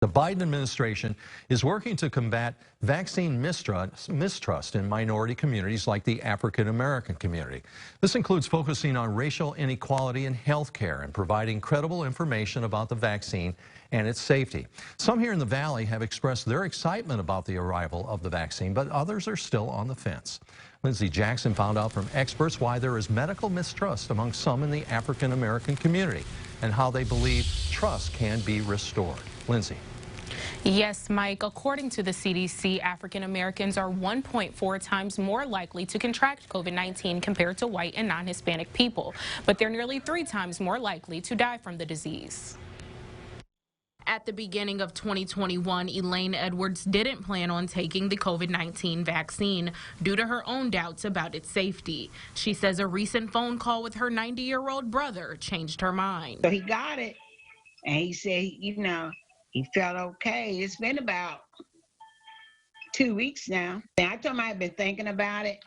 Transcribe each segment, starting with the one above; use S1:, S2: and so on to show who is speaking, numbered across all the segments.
S1: The Biden administration is working to combat vaccine mistrust in minority communities like the African American community. This includes focusing on racial inequality in health care and providing credible information about the vaccine and its safety. Some here in the Valley have expressed their excitement about the arrival of the vaccine, but others are still on the fence. Lindsay Jackson found out from experts why there is medical mistrust among some in the African American community and how they believe trust can be restored. Lindsay.
S2: Yes, Mike. According to the CDC, African Americans are 1.4 times more likely to contract COVID-19 compared to white and non-Hispanic people, but they're nearly 3 times more likely to die from the disease. At the beginning of 2021, Elaine Edwards didn't plan on taking the COVID-19 vaccine due to her own doubts about its safety. She says a recent phone call with her 90-year-old brother changed her mind.
S3: So he got it, and he said, he felt okay. It's been about 2 weeks now. And I told him I'd been thinking about it,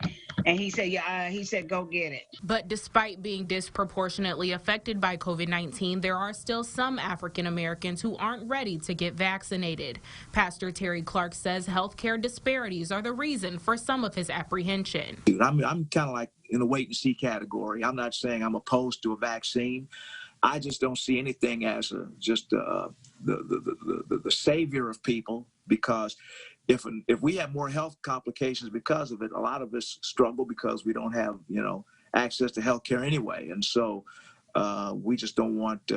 S3: and he said, go get it.
S2: But despite being disproportionately affected by COVID-19, there are still some African Americans who aren't ready to get vaccinated. Pastor Terry Clark says healthcare disparities are the reason for some of his apprehension.
S4: I'm kind of like in the wait and see category. I'm not saying I'm opposed to a vaccine. I just don't see anything as the savior of people, because if we have more health complications because of it, a lot of us struggle because we don't have access to health care anyway, and so we just don't want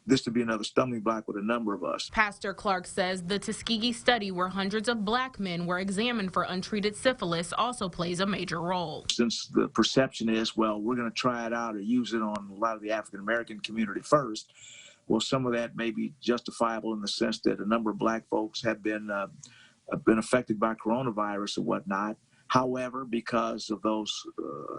S4: this to be another stumbling block with a number of us.
S2: Pastor Clark says the Tuskegee study, where hundreds of black men were examined for untreated syphilis, also plays a major role.
S4: Since the perception is, well, we're going to try it out or use it on a lot of the African American community first, well, some of that may be justifiable in the sense that a number of black folks have been affected by coronavirus and whatnot. However, because of those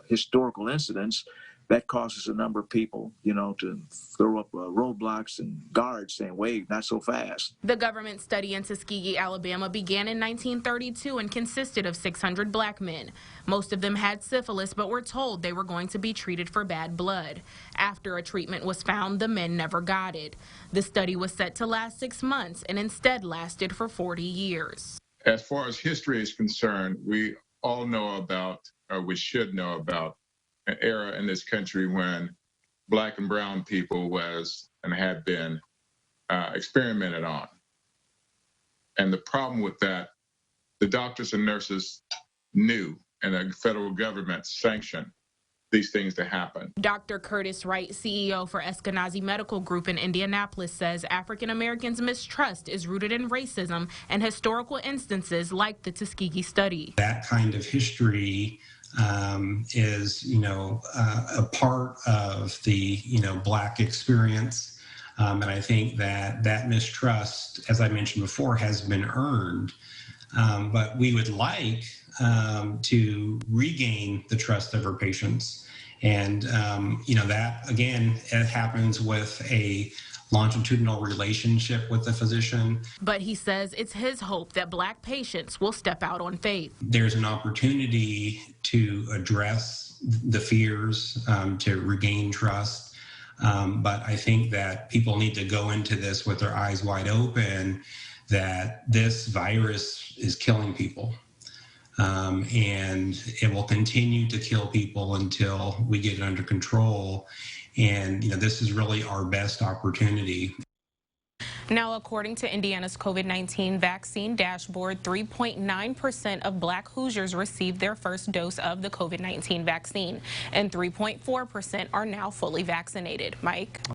S4: historical incidents, that causes a number of people, to throw up roadblocks and guards saying, wait, not so fast.
S2: The government study in Tuskegee, Alabama began in 1932 and consisted of 600 black men. Most of them had syphilis, but were told they were going to be treated for bad blood. After a treatment was found, the men never got it. The study was set to last 6 months and instead lasted for 40 years.
S5: As far as history is concerned, we all know about, or we should know about, an era in this country when black and brown people was and had been experimented on. And the problem with that, the doctors and nurses knew, and the federal government sanctioned these things to happen.
S2: Dr. Curtis Wright, CEO for Eskenazi Medical Group in Indianapolis, says African Americans' mistrust is rooted in racism and historical instances like the Tuskegee study.
S6: That kind of history is, a part of the, black experience. And I think that mistrust, as I mentioned before, has been earned. But we would like to regain the trust of our patients. And, that, again, it happens with a longitudinal relationship with the physician.
S2: But he says it's his hope that black patients will step out on faith.
S6: There's an opportunity to address the fears, to regain trust. But I think that people need to go into this with their eyes wide open, that this virus is killing people. And it will continue to kill people until we get it under control. And, this is really our best opportunity.
S2: Now, according to Indiana's COVID-19 vaccine dashboard, 3.9% of black Hoosiers received their first dose of the COVID-19 vaccine, and 3.4% are now fully vaccinated. Mike?